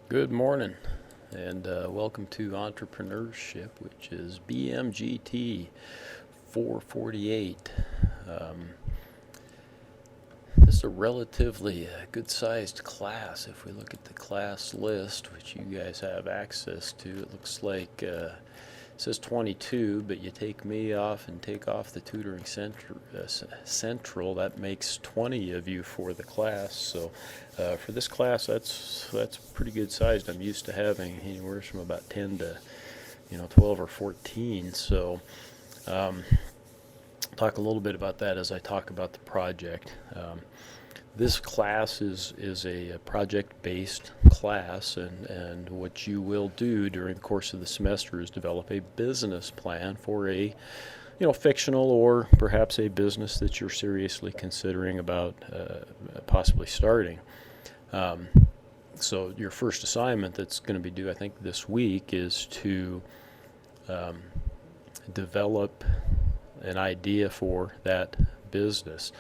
Good morning, and welcome to Entrepreneurship, which is BMGT 448. Um, this is a relatively good-sized class. If we look at the class list, which you guys have access to, it looks like it says 22, but you take me off and take off the tutoring central. That makes 20 of you for the class. So for this class, that's pretty good sized. I'm used to having anywhere from about 10 to 12 or 14. So talk a little bit about that as I talk about the project. This class is a project-based class, and what you will do during the course of the semester is develop a business plan for a fictional or perhaps a business that you're seriously considering about possibly starting. So your first assignment that's going to be due, I think, this week is to develop an idea for that business.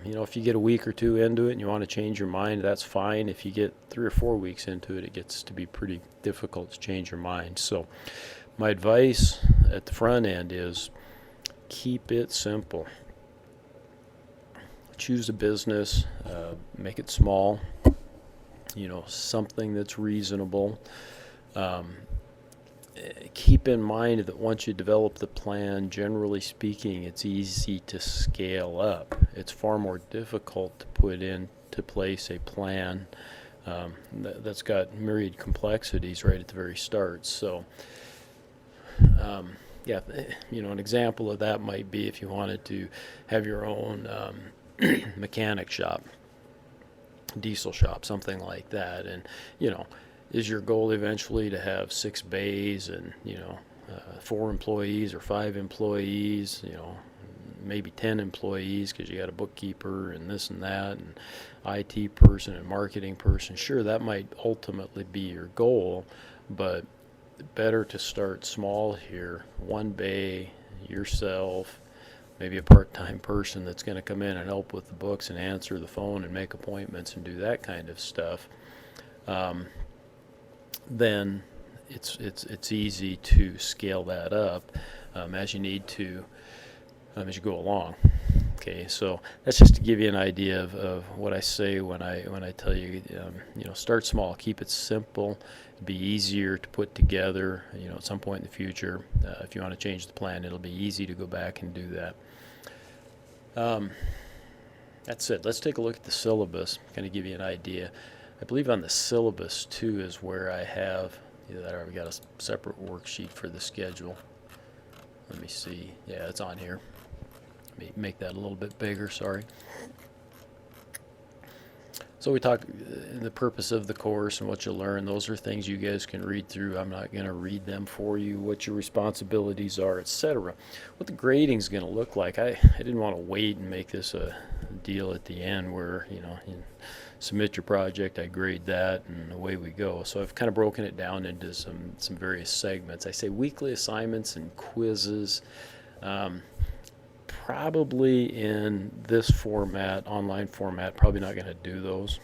If you get a week or two into it and you want to change your mind, that's fine. If you get 3 or 4 weeks into it, it gets to be pretty difficult to change your mind. So my advice at the front end is keep it simple. Choose a business, make it small, something that's reasonable. Keep in mind that once you develop the plan, generally speaking, it's easy to scale up. It's far more difficult to put into place a plan that's got myriad complexities right at the very start. So, an example of that might be if you wanted to have your own mechanic shop, diesel shop, something like that, and is your goal eventually to have 6 bays and 4 employees or 5 employees, maybe 10 employees because you got a bookkeeper and this and that and IT person and marketing person? Sure, that might ultimately be your goal, but better to start small here. 1 bay, yourself, maybe a part-time person that's going to come in and help with the books and answer the phone and make appointments and do that kind of stuff. Then it's easy to scale that up as you need to as you go along. Okay, so that's just to give you an idea of what I say when I tell you start small, keep it simple, be easier to put together. At some point in the future, if you want to change the plan, it'll be easy to go back and do that. That's it. Let's take a look at the syllabus, kind of give you an idea. I believe on the syllabus too is where I have I've got a separate worksheet for the schedule. Let me see. Yeah, it's on here. Let me make that a little bit bigger. Sorry. So we talk the purpose of the course and what you'll learn. Those are things you guys can read through. I'm not going to read them for you. What your responsibilities are, etc. What the grading is going to look like. I didn't want to wait and make this a deal at the end where you submit your project, I grade that, and away we go. So I've kind of broken it down into some various segments. I say weekly assignments and quizzes. Probably in this format, online format, probably not going to do those.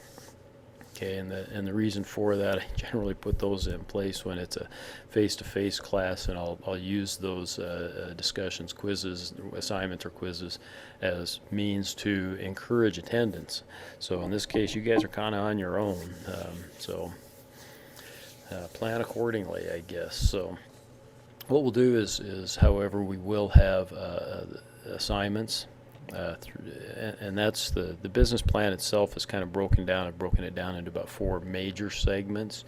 Okay, and the reason for that, I generally put those in place when it's a face-to-face class, and I'll use those discussions, quizzes, assignments or quizzes as means to encourage attendance. So in this case, you guys are kind of on your own. So plan accordingly, I guess. So what we'll do is however, we will have assignments, and that's the business plan itself is kind of broken down. I've broken it down into about 4 major segments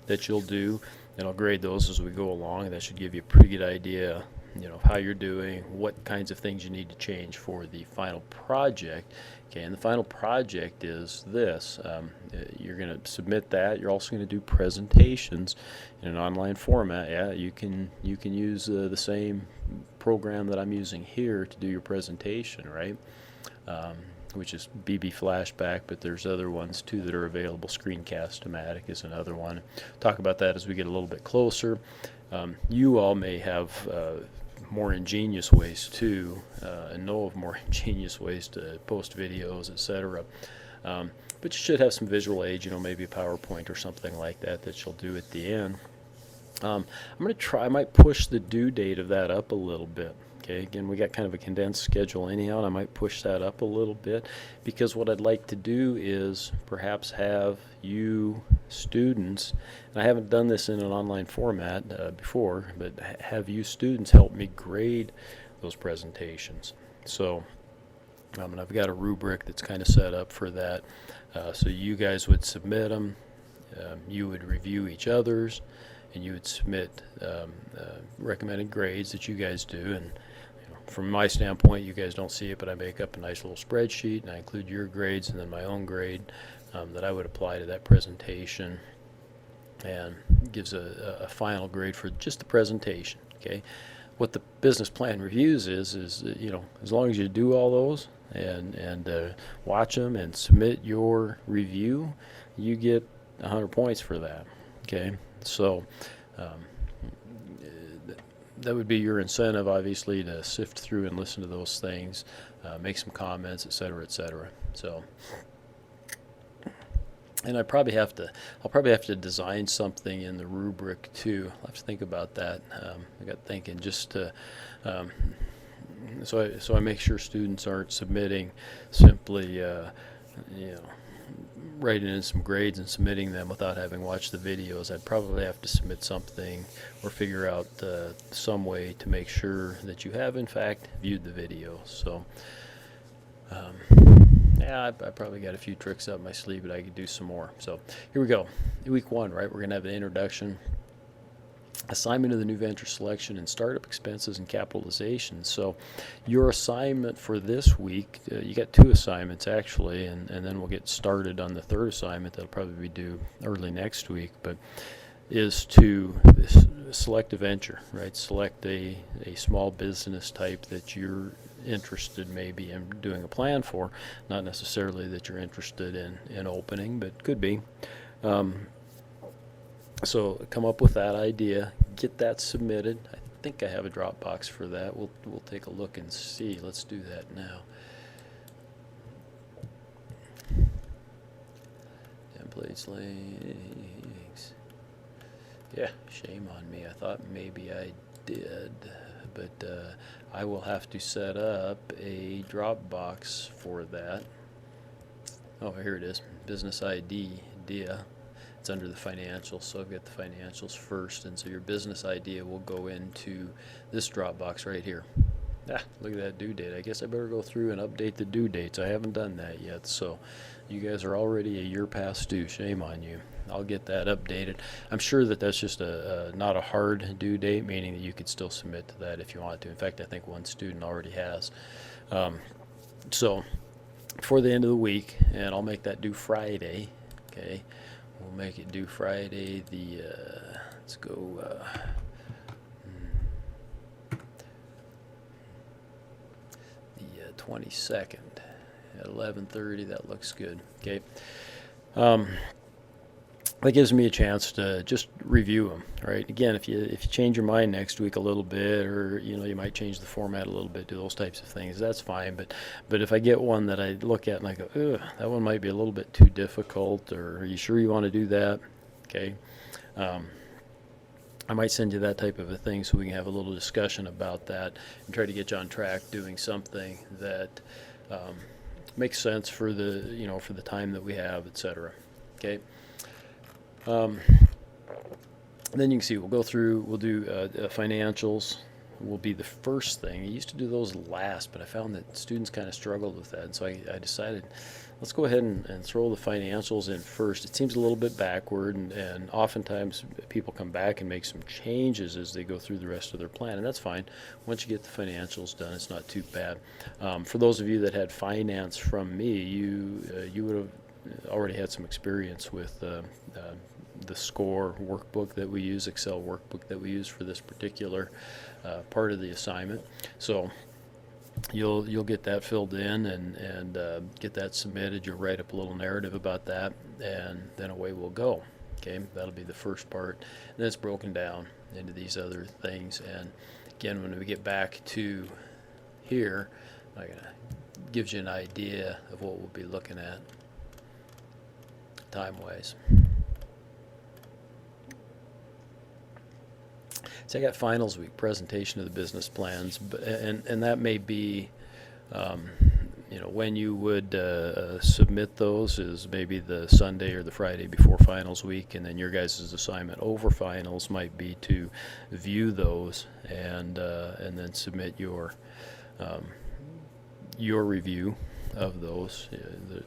that you'll do, and I'll grade those as we go along. That should give you a pretty good idea, of how you're doing, what kinds of things you need to change for the final project. Okay, and the final project is this. You're going to submit that. You're also going to do presentations in an online format. Yeah, you can use the same program that I'm using here to do your presentation, right? Which is BB Flashback, but there's other ones too that are available. Screencast-O-Matic is another one. Talk about that as we get a little bit closer. You all may have more ingenious ways too, and know of more ingenious ways to post videos, etc. But but you should have some visual aids, maybe a PowerPoint or something like that that you'll do at the end. I'm going to try, I might push the due date of that up a little bit. Okay, again, we got kind of a condensed schedule anyhow, and I might push that up a little bit, because what I'd like to do is perhaps have you students, and I haven't done this in an online format before, but have you students help me grade those presentations. So and I've got a rubric that's kind of set up for that. So you guys would submit them, you would review each other's, and you would submit recommended grades that you guys do. And from my standpoint, you guys don't see it, but I make up a nice little spreadsheet, and I include your grades and then my own grade that I would apply to that presentation, and gives a final grade for just the presentation. Okay, what the business plan reviews is as long as you do all those and watch them and submit your review, you get 100 points for that. Okay, so that would be your incentive, obviously, to sift through and listen to those things, make some comments, etc., etc. So, and I'll probably have to design something in the rubric too. I'll have to think about that. I got thinking just to, so I make sure students aren't submitting simply, writing in some grades and submitting them without having watched the videos. I'd probably have to submit something or figure out some way to make sure that you have in fact viewed the video. So yeah, I probably got a few tricks up my sleeve, but I could do some more. So here we go. Week 1, right? We're going to have an introduction, assignment of the new venture selection, and startup expenses and capitalization. So your assignment for this week, you got 2 assignments actually, and then we'll get started on the 3rd assignment that'll probably be due early next week, but is to select a venture, right? Select a small business type that you're interested maybe in doing a plan for, not necessarily that you're interested in opening, but could be. So come up with that idea, get that submitted. I think I have a Dropbox for that. We'll take a look and see. Let's do that now. Templates, links. Yeah, shame on me. I thought maybe I did, but I will have to set up a Dropbox for that. Oh, here it is. Business idea. It's under the financials, so I've got the financials first, and so your business idea will go into this Dropbox right here. Look at that due date. I guess I better go through and update the due dates. I haven't done that yet, so you guys are already a year past due. Shame on you. I'll get that updated. I'm sure that that's just not a hard due date, meaning that you could still submit to that if you want to. In fact, I think one student already has. So before the end of the week, and I'll make that due Friday. Okay, we'll make it due Friday. Let's go. The 22nd at 11:30. That looks good. Okay. That gives me a chance to just review them, right? Again, if you change your mind next week a little bit, or you might change the format a little bit, do those types of things, that's fine. But if I get one that I look at and I go, ugh, that one might be a little bit too difficult, or are you sure you want to do that? Okay, I might send you that type of a thing so we can have a little discussion about that and try to get you on track doing something that makes sense for the time that we have, etc. Okay. Then you can see we'll go through, we'll do financials will be the first thing. I used to do those last, but I found that students kind of struggled with that, and so I decided let's go ahead and throw the financials in first. It seems a little bit backward, and oftentimes people come back and make some changes as they go through the rest of their plan, and that's fine. Once you get the financials done, it's not too bad. For those of you that had finance from me, you would have already had some experience with the SCORE workbook that we use, Excel workbook that we use for this particular part of the assignment. So you'll get that filled in and get that submitted. You'll write up a little narrative about that, and then away we'll go. Okay, that'll be the first part. And then it's broken down into these other things. And again, when we get back to here, gives you an idea of what we'll be looking at. time-wise. So I got finals week, presentation of the business plans, and that may be, when you would submit those is maybe the Sunday or the Friday before finals week, and then your guys' assignment over finals might be to view those and then submit your review of those.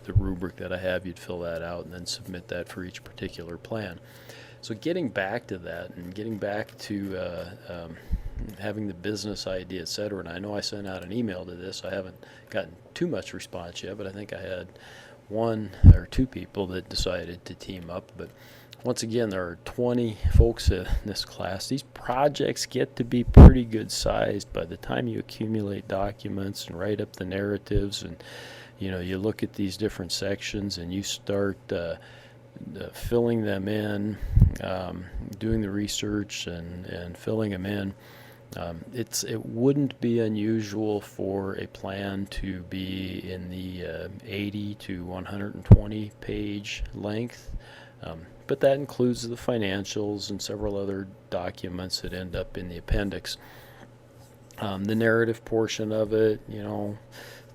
The rubric that I have, you'd fill that out and then submit that for each particular plan. So getting back to that and getting back to having the business idea, et cetera, and I know I sent out an email to this. I haven't gotten too much response yet, but I think I had 1 or 2 people that decided to team up. But once again, there are 20 folks in this class. These projects get to be pretty good sized by the time you accumulate documents and write up the narratives, and you look at these different sections and you start filling them in, doing the research and filling them in. It wouldn't be unusual for a plan to be in the 80 to 120 page length, but that includes the financials and several other documents that end up in the appendix. The narrative portion of it,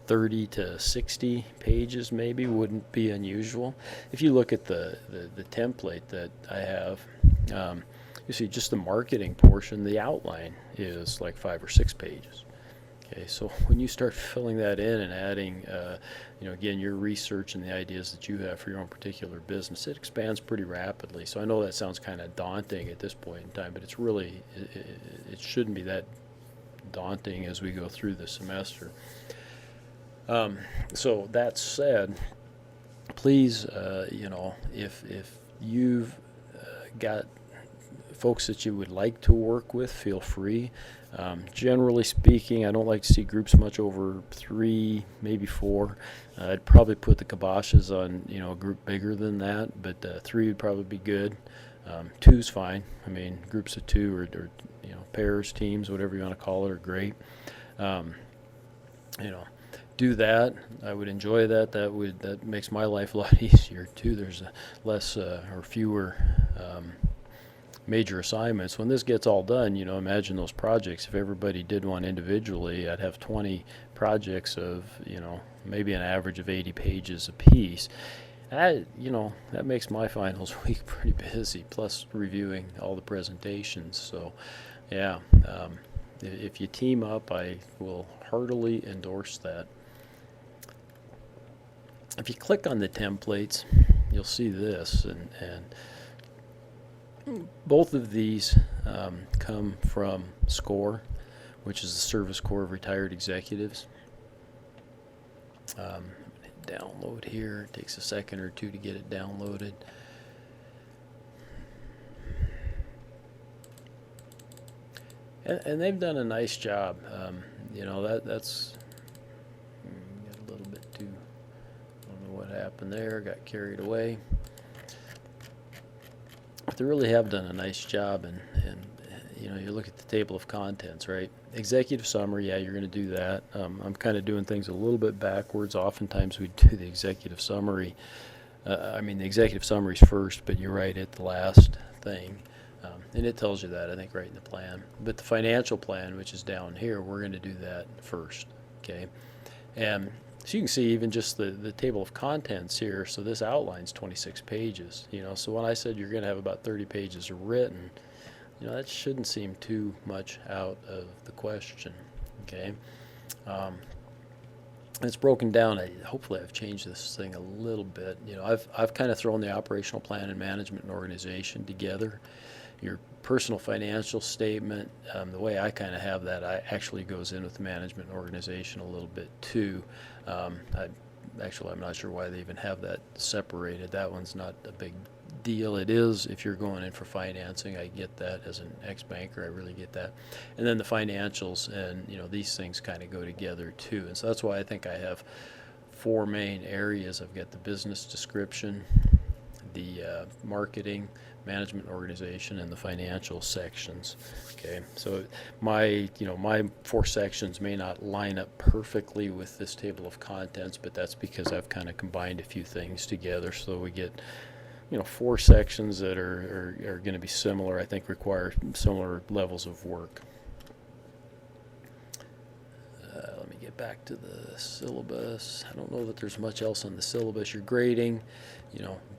30 to 60 pages maybe wouldn't be unusual. If you look at the template that I have, you see just the marketing portion, the outline is like 5 or 6 pages. Okay, so when you start filling that in and adding, again, your research and the ideas that you have for your own particular business, it expands pretty rapidly. So I know that sounds kind of daunting at this point in time, but it's really, it shouldn't be that daunting as we go through the semester. So that said, please, if you've got folks that you would like to work with, feel free. Generally speaking, I don't like to see groups much over 3, maybe 4. I'd probably put the kiboshes on, a group bigger than that, but 3 would probably be good. 2's fine. I mean, groups of 2 or pairs, teams, whatever you want to call it, are great. Do that. I would enjoy that. That makes my life a lot easier too. There's less or fewer major assignments. When this gets all done, imagine those projects. If everybody did one individually, I'd have 20 projects of, maybe an average of 80 pages a piece. That makes my finals week pretty busy, plus reviewing all the presentations. So, yeah, if you team up, I will heartily endorse that. If you click on the templates, you'll see this, and both of these come from SCORE, which is the Service Corps of Retired Executives. Download here. It takes a second or 2 to get it downloaded. And they've done a nice job. That's got a little bit too. I don't know what happened there. Got carried away. But they really have done a nice job, and you look at the table of contents, right? Executive summary, yeah, you're going to do that. I'm kind of doing things a little bit backwards. Oftentimes we do the executive summary. The executive summary's first, but you're right at the last thing. And it tells you that, I think, right in the plan. But the financial plan, which is down here, we're going to do that first, okay? And so you can see even just the table of contents here. So this outlines 26 pages, So when I said you're going to have about 30 pages written, that shouldn't seem too much out of the question, okay? It's broken down. Hopefully I've changed this thing a little bit. I've kind of thrown the operational plan and management and organization together. Your personal financial statement, the way I kind of have that, actually goes in with the management and organization a little bit too. I'm not sure why they even have that separated. That one's not a big deal. It is if you're going in for financing. I get that as an ex-banker. I really get that. And then the financials and these things kind of go together too. And so that's why I think I have 4 main areas. I've got the business description, the marketing, management, organization, and the financial sections. Okay, so my 4 sections may not line up perfectly with this table of contents, but that's because I've kind of combined a few things together, so we get 4 sections that are going to be similar, I think require similar levels of work. Let me get back to the syllabus. I don't know that there's much else on the syllabus. Your grading,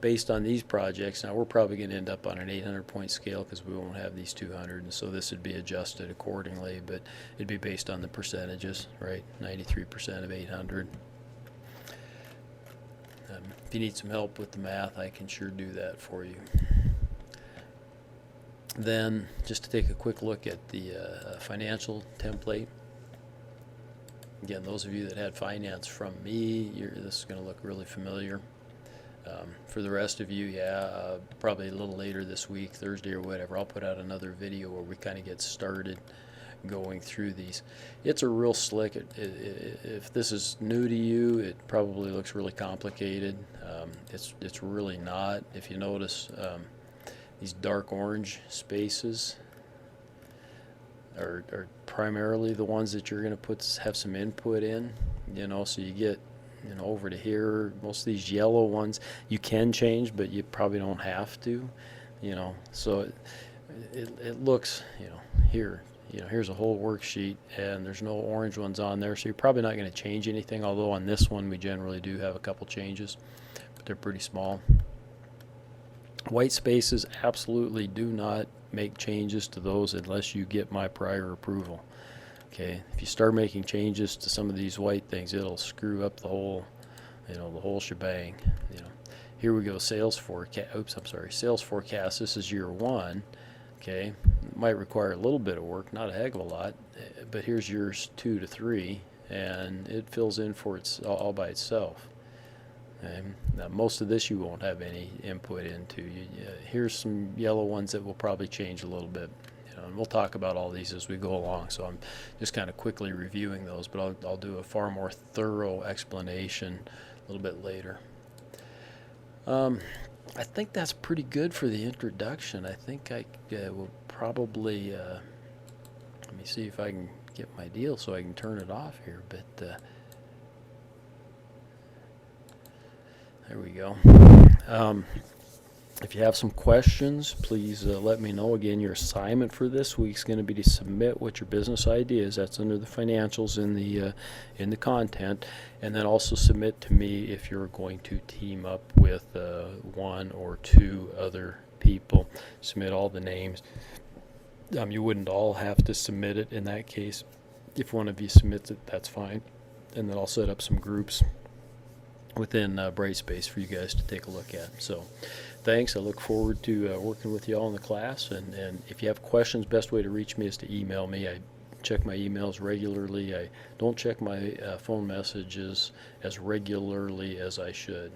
based on these projects, now we're probably going to end up on an 800-point scale because we won't have these 200, and so this would be adjusted accordingly, but it'd be based on the percentages, right? 93% of 800. If you need some help with the math, I can sure do that for you. Then, just to take a quick look at the financial template. Again, those of you that had finance from me, this is going to look really familiar. For the rest of you, probably a little later this week, Thursday or whatever, I'll put out another video where we kind of get started going through these. It's a real slick. If this is new to you, it probably looks really complicated. It's really not. If you notice, these dark orange spaces are primarily the ones that you're going to have some input in. So you get over to here. Most of these yellow ones you can change, but you probably don't have to. So it looks here. Here's a whole worksheet, and there's no orange ones on there, so you're probably not going to change anything, although on this one we generally do have a couple changes, but they're pretty small. White spaces, absolutely do not make changes to those unless you get my prior approval. Okay, if you start making changes to some of these white things, it'll screw up the whole shebang. Here we go, sales forecast. Sales forecast, this is year 1. Okay, it might require a little bit of work, not a heck of a lot, but here's years 2 to 3, and it fills in for all by itself. Okay. Now, most of this you won't have any input into. Here's some yellow ones that will probably change a little bit, and we'll talk about all these as we go along. So I'm just kind of quickly reviewing those, but I'll do a far more thorough explanation a little bit later. I think that's pretty good for the introduction. I think I will probably, let me see if I can get my deal so I can turn it off here, but there we go. If you have some questions, please let me know. Again, your assignment for this week is going to be to submit what your business idea is. That's under the financials in the content, and then also submit to me if you're going to team up with 1 or 2 other people. Submit all the names. You wouldn't all have to submit it in that case. If one of you submits it, that's fine. And then I'll set up some groups within Brightspace for you guys to take a look at. So thanks. I look forward to working with you all in the class. And if you have questions, best way to reach me is to email me. I check my emails regularly. I don't check my phone messages as regularly as I should.